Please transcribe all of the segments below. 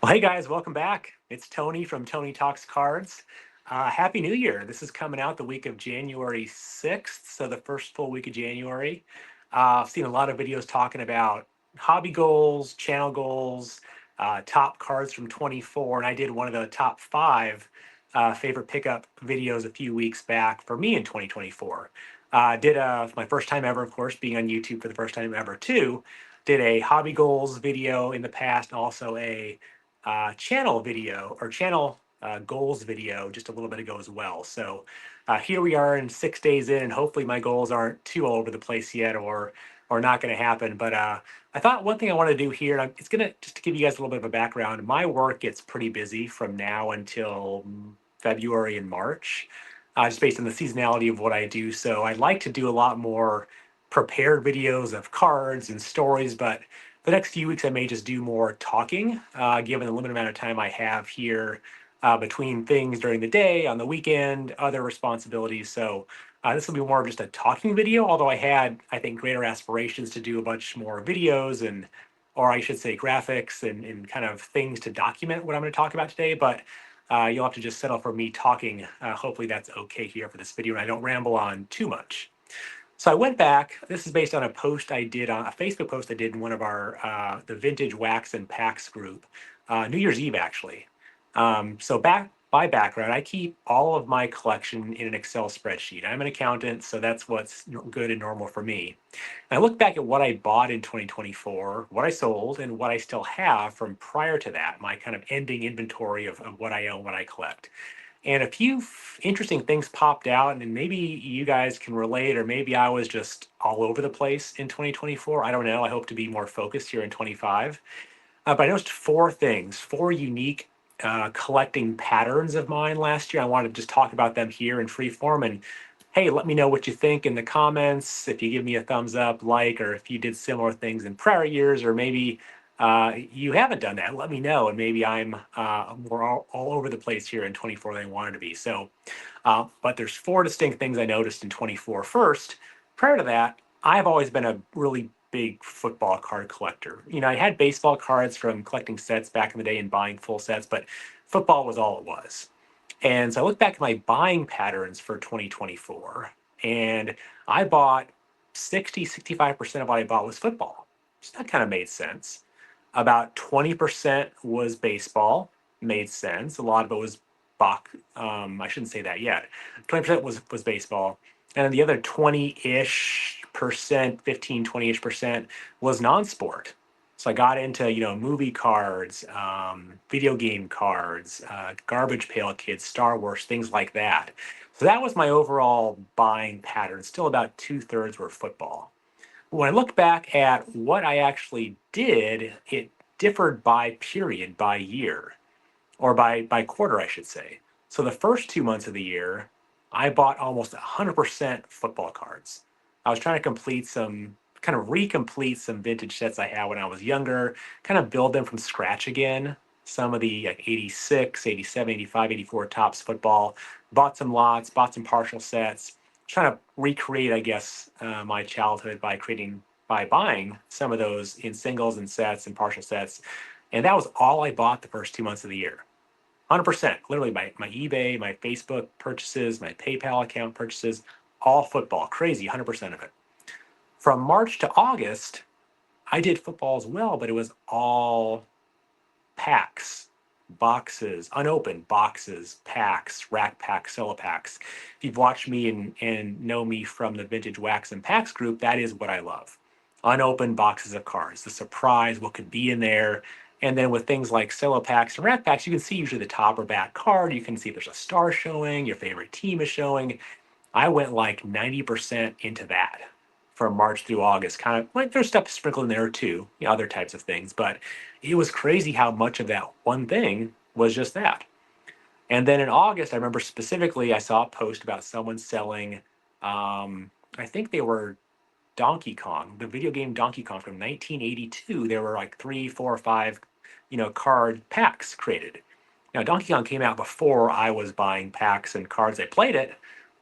Well, hey guys, welcome back. It's Tony from Tony Talks Cards. Happy New Year. This is coming out the week of January 6th, so the first full week of January. I've seen a lot of videos talking about hobby goals, channel goals, top cards from 24, and I did one of the top five favorite pickup videos a few weeks back for me in 2024. Did my first time ever, of course, being on YouTube for the first time ever, too. Did a hobby goals video in the past, and also a channel video or channel goals video just a little bit ago as well. So here we are in 6 days in, and hopefully my goals aren't too all over the place yet or not going to happen. But I thought one thing I want to do here, and it's going to just to give you guys a little bit of a background. My work gets pretty busy from now until February and March, just based on the seasonality of what I do. So I'd like to do a lot more prepared videos of cards and stories, but the next few weeks, I may just do more talking, given the limited amount of time I have here between things during the day, on the weekend, other responsibilities. So this will be more of just a talking video, although I think, greater aspirations to do a bunch more videos or I should say graphics and kind of things to document what I'm going to talk about today. But you'll have to just settle for me talking. Hopefully that's okay here for this video and I don't ramble on too much. So I went back. This is based on a post I did on a Facebook post I did in one of our the Vintage Wax and Packs group, New Year's Eve actually. So back by background, I keep all of my collection in an Excel spreadsheet. I'm an accountant, so that's what's good and normal for me. And I look back at what I bought in 2024, what I sold, and what I still have from prior to that, my kind of ending inventory of what I own, what I collect. And a few interesting things popped out, and maybe you guys can relate, or maybe I was just all over the place in 2024. I don't know. I hope to be more focused here in 25. But I noticed four things, four unique collecting patterns of mine last year. I wanted to just talk about them here in free form. And hey, let me know what you think in the comments. If you give me a thumbs up, like, or if you did similar things in prior years, or maybe you haven't done that, let me know. And maybe I'm more all over the place here in 24 than I wanted to be. So, but there's four distinct things I noticed in 24. First, prior to that, I've always been a really big football card collector. I had baseball cards from collecting sets back in the day and buying full sets, but football was all it was. And so I look back at my buying patterns for 2024, and I bought 65% of what I bought was football. So that kind of made sense. About 20% was baseball, made sense. A lot of it was Bach. I shouldn't say that yet. 20% was baseball. And then the other 20-ish percent, 15, 20-ish percent was non-sport. So I got into, movie cards, video game cards, Garbage Pail Kids, Star Wars, things like that. So that was my overall buying pattern. Still about two-thirds were football. When I look back at what I actually did, it differed by period, by year, or by quarter, I should say. So the first 2 months of the year, I bought almost 100% football cards. I was trying to kind of recomplete some vintage sets I had when I was younger, kind of build them from scratch again. Some of the like 86, 87, 85, 84 tops football. Bought some lots, bought some partial sets, trying to recreate, I guess, my childhood by buying some of those in singles and sets and partial sets. And that was all I bought the first 2 months of the year. 100%, literally my eBay, my Facebook purchases, my PayPal account purchases, all football, crazy, 100% of it. From March to August, I did football as well, but it was all packs, boxes, unopened boxes, packs, rack packs, solo packs. If you've watched me and know me from the Vintage Wax and Packs group, that is what I love. Unopened boxes of cards, the surprise, what could be in there. And then with things like solo packs and rack packs, you can see usually the top or back card. You can see if there's a star showing, your favorite team is showing. I went like 90% into that from March through August. Kind of like there's stuff sprinkled in there too, other types of things, but it was crazy how much of that one thing was just that. And then in August, I remember specifically I saw a post about someone selling, I think they were Donkey Kong, the video game Donkey Kong from 1982. There were like three, four, or five, card packs created. Now, Donkey Kong came out before I was buying packs and cards. I played it,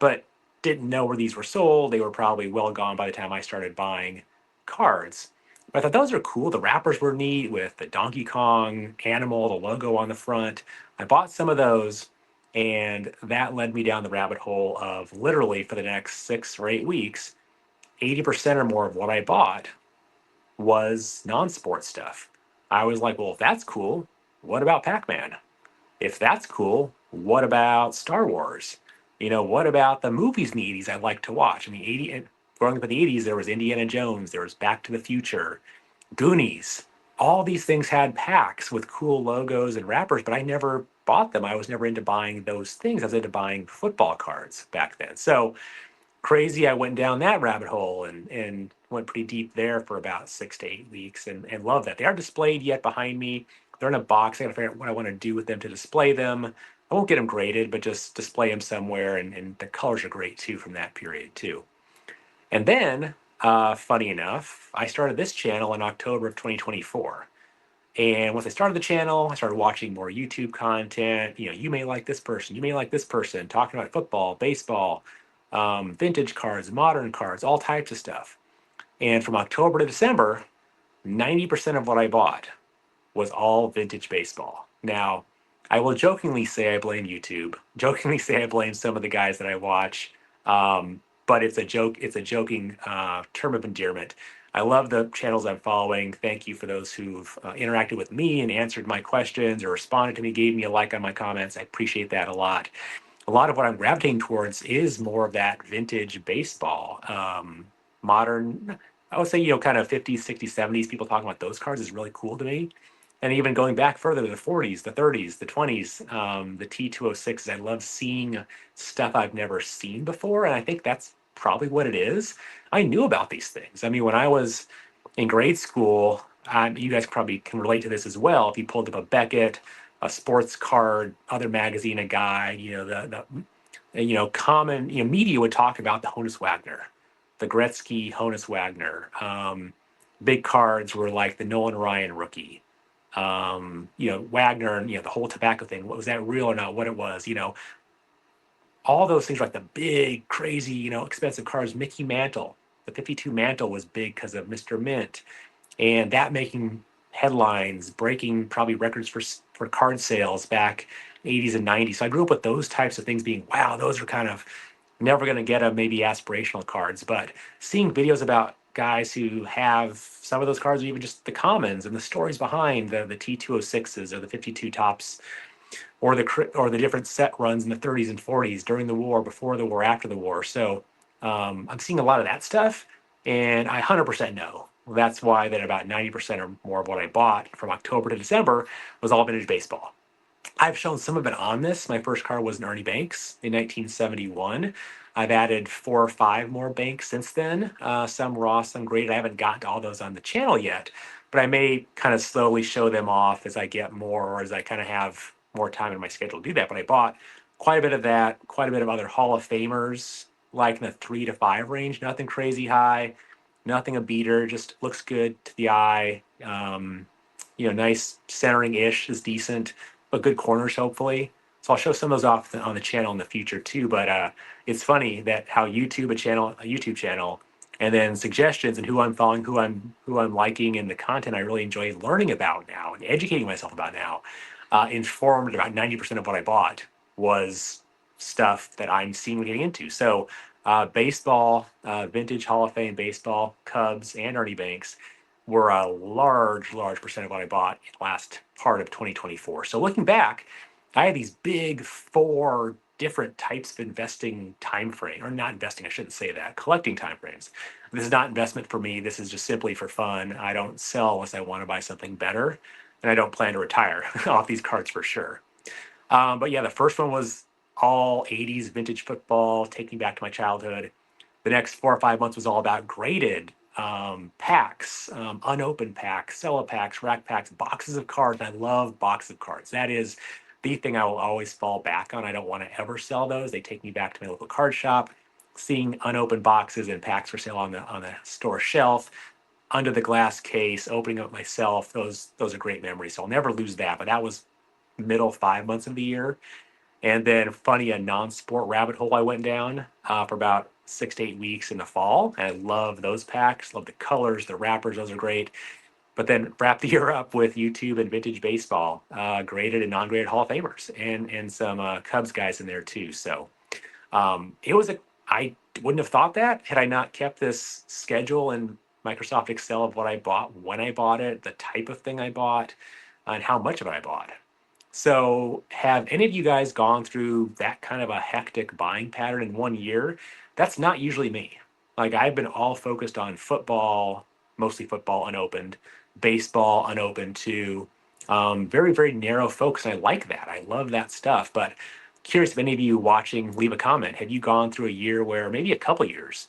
but didn't know where these were sold. They were probably well gone by the time I started buying cards. But I thought those are cool. The wrappers were neat with the Donkey Kong animal, the logo on the front. I bought some of those, and that led me down the rabbit hole of literally for the next 6 or 8 weeks, 80% or more of what I bought was non-sport stuff. I was like, well, if that's cool, what about Pac-Man? If that's cool, what about Star Wars? What about the movies in the 80s I like to watch? I mean, growing up in the 80s, there was Indiana Jones, there was Back to the Future, Goonies. All these things had packs with cool logos and wrappers, but I never bought them. I was never into buying those things. I was into buying football cards back then. So crazy, I went down that rabbit hole and went pretty deep there for about 6 to 8 weeks and love that. They aren't displayed yet behind me. They're in a box. I gotta figure out what I want to do with them to display them. I won't get them graded, but just display them somewhere. And the colors are great too from that period too. And then, funny enough, I started this channel in October of 2024. And once I started the channel, I started watching more YouTube content. You may like this person, you may like this person, talking about football, baseball, vintage cards, modern cards, all types of stuff. And from October to December, 90% of what I bought was all vintage baseball. Now, I will jokingly say I blame YouTube, jokingly say I blame some of the guys that I watch, but it's a joke. It's a joking term of endearment. I love the channels I'm following. Thank you for those who've interacted with me and answered my questions or responded to me, gave me a like on my comments. I appreciate that a lot. A lot of what I'm gravitating towards is more of that vintage baseball, modern. I would say, kind of 50s, 60s, 70s. People talking about those cards is really cool to me. And even going back further to the 40s, the 30s, the 20s, the T206s. I love seeing stuff I've never seen before. And I think that's probably what it is. I knew about these things. I mean, when I was in grade school, you guys probably can relate to this as well. If you pulled up a Beckett, a sports card, other magazine, a guide, common, media would talk about the Honus Wagner, the Gretzky Honus Wagner. Big cards were like the Nolan Ryan rookie. Wagner and the whole tobacco thing. Was that real or not? What it was, all those things like the big, crazy, expensive cars. Mickey Mantle, the 52 Mantle was big because of Mr. Mint, and that making headlines, breaking probably records for card sales back 80s and 90s. So I grew up with those types of things being, wow, those are kind of never going to get a maybe aspirational cards, but seeing videos about guys who have some of those cards or even just the commons and the stories behind the T206s or the 52 tops or the different set runs in the 30s and 40s during the war, before the war, after the war. So I'm seeing a lot of that stuff, and I 100% know that's why that about 90% or more of what I bought from October to December was all vintage baseball. I've shown some of it on this. My first card was an Ernie Banks in 1971. I've added 4 or 5 more Banks since then. Some raw, some graded. I haven't gotten to all those on the channel yet, but I may kind of slowly show them off as I get more or as I kind of have more time in my schedule to do that. But I bought quite a bit of that, quite a bit of other Hall of Famers, like in the 3 to 5 range. Nothing crazy high, nothing a beater. Just looks good to the eye. Nice centering ish is decent, but good corners hopefully. So I'll show some of those off on the channel in the future too. But it's funny that how a YouTube channel, and then suggestions and who I'm following, who I'm liking, and the content I really enjoy learning about now and educating myself about now, informed about 90% of what I bought was stuff that I'm seeing and getting into. So baseball, vintage Hall of Fame baseball, Cubs, and Ernie Banks were a large, large percent of what I bought in the last part of 2024. So looking back, I had these big 4 different types of investing time frame, or not investing, I shouldn't say that, collecting time frames. This is not investment for me. This is just simply for fun. I don't sell unless I want to buy something better, and I don't plan to retire off these cards for sure. But yeah, the first one was all 80s vintage football, taking me back to my childhood. The next 4 or 5 months was all about graded packs, unopened packs, cello packs, rack packs, boxes of cards. I love boxes of cards. That is the thing I will always fall back on. I don't want to ever sell those. They take me back to my local card shop, seeing unopened boxes and packs for sale on the store shelf, under the glass case, opening up myself. Those are great memories. So I'll never lose that. But that was middle 5 months of the year. And then funny, a non-sport rabbit hole I went down for about 6 to 8 weeks in the fall. And I love those packs, love the colors, the wrappers, those are great. But then wrap the year up with YouTube and vintage baseball, graded and non-graded Hall of Famers, and some Cubs guys in there too. So it was I wouldn't have thought that had I not kept this schedule in Microsoft Excel of what I bought, when I bought it, the type of thing I bought, and how much of it I bought. So, have any of you guys gone through that kind of a hectic buying pattern in one year? That's not usually me. Like, I've been all focused on football, mostly football unopened, baseball unopened too. Very, very narrow focus. And I like that. I love that stuff. But curious if any of you watching leave a comment. Have you gone through a year where, maybe a couple years,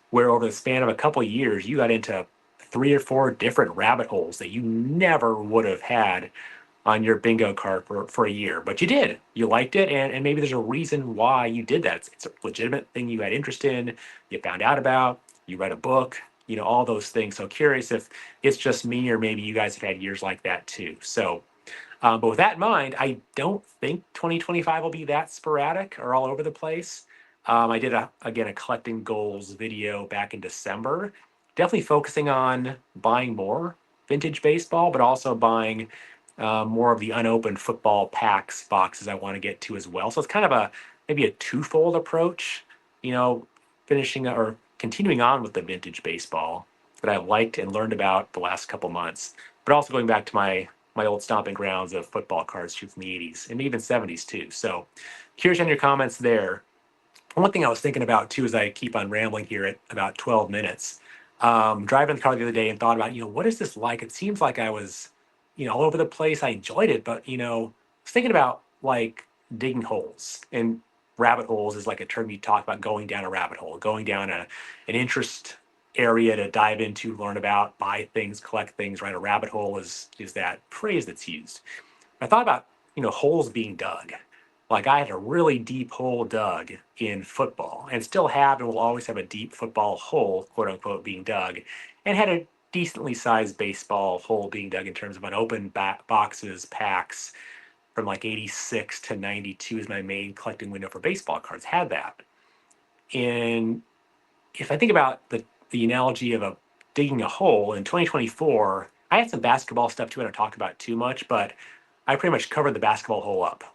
where over the span of a couple years, you got into 3 or 4 different rabbit holes that you never would have had on your bingo card for a year, but you did. You liked it, and maybe there's a reason why you did that. It's a legitimate thing you had interest in, you found out about, you read a book, all those things. So curious if it's just me or maybe you guys have had years like that too. So, but with that in mind, I don't think 2025 will be that sporadic or all over the place. I did again a collecting goals video back in December, definitely focusing on buying more vintage baseball, but also buying more of the unopened football packs boxes I want to get to as well. So it's kind of maybe a twofold approach, you know, finishing or continuing on with the vintage baseball that I liked and learned about the last couple months, but also going back to my old stomping grounds of football cards from the 80s and even 70s too. So curious on your comments there. One thing I was thinking about too, as I keep on rambling here at about 12 minutes, driving the car the other day and thought about, what is this like? It seems like I was, all over the place. I enjoyed it, but, I was thinking about like digging holes, and rabbit holes is like a term you talk about, going down a rabbit hole, going down an interest area to dive into, learn about, buy things, collect things, right? A rabbit hole is that phrase that's used. I thought about, holes being dug. Like, I had a really deep hole dug in football and still have and will always have a deep football hole, quote unquote, being dug, and had a decently sized baseball hole being dug in terms of unopened boxes, packs from like 86 to 92 is my main collecting window for baseball cards. Had that. And if I think about the analogy of digging a hole in 2024, I had some basketball stuff too I don't talk about too much, but I pretty much covered the basketball hole up.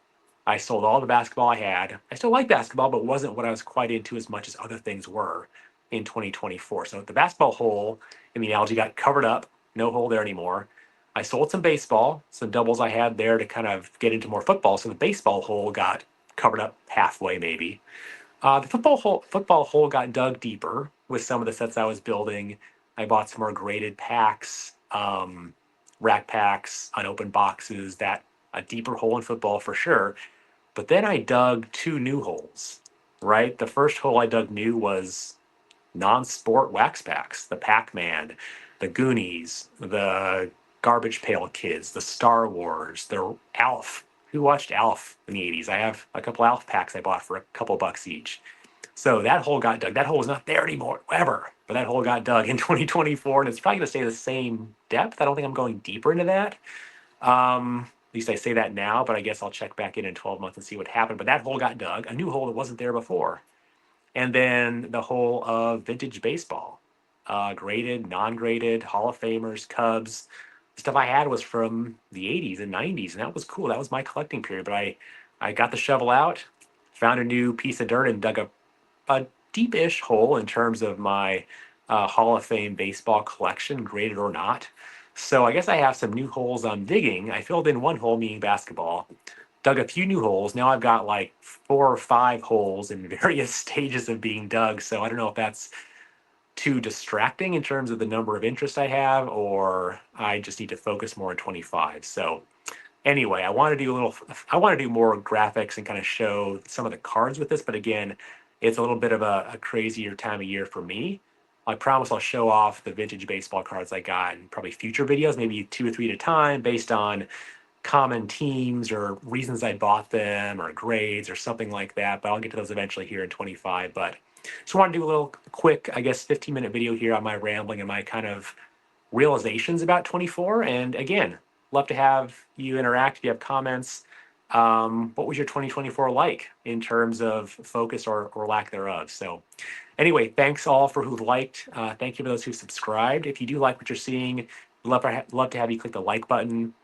I sold all the basketball I had. I still like basketball, but wasn't what I was quite into as much as other things were in 2024. So the basketball hole in the analogy got covered up, no hole there anymore. I sold some baseball, some doubles I had there to kind of get into more football. So the baseball hole got covered up halfway, maybe. The football hole got dug deeper with some of the sets I was building. I bought some more graded packs, rack packs, unopened boxes. That a deeper hole in football for sure. But then I dug 2 new holes. Right, the first hole I dug new was non-sport wax packs, the Pac-Man, the Goonies, the Garbage Pail Kids, the Star Wars, the Alf. Who watched Alf in the 80s? I have a couple Alf packs I bought for a couple bucks each. So that hole got dug. That hole is not there anymore, ever. But that hole got dug in 2024, and it's probably going to stay the same depth. I don't think I'm going deeper into that. At least I say that now, but I guess I'll check back in 12 months and see what happened. But that hole got dug, a new hole that wasn't there before. And then the hole of vintage baseball, graded, non-graded, Hall of Famers, Cubs. The stuff I had was from the 80s and 90s, and that was cool. That was my collecting period. But I got the shovel out, found a new piece of dirt, and dug a deep-ish hole in terms of my Hall of Fame baseball collection, graded or not. So I guess I have some new holes I'm digging. I filled in one hole, meaning basketball, dug a few new holes. Now I've got like 4 or 5 holes in various stages of being dug. So I don't know if that's too distracting in terms of the number of interest I have, or I just need to focus more on 25. So anyway, I want to do more graphics and kind of show some of the cards with this. But again, it's a little bit of a crazier time of year for me. I promise I'll show off the vintage baseball cards I got in probably future videos, maybe 2 or 3 at a time, based on common teams or reasons I bought them or grades or something like that. But I'll get to those eventually here in 25. But just want to do a little quick, I guess, 15-minute video here on my rambling and my kind of realizations about 24. And again, love to have you interact if you have comments. What was your 2024 like in terms of focus or lack thereof? So Anyway, thanks all for who liked. Thank you for those who subscribed. If you do like what you're seeing, love to have you click the like button,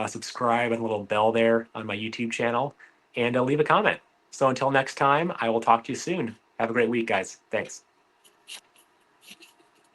subscribe, and a little bell there on my YouTube channel, and leave a comment. So until next time, I will talk to you soon. Have a great week, guys. Thanks.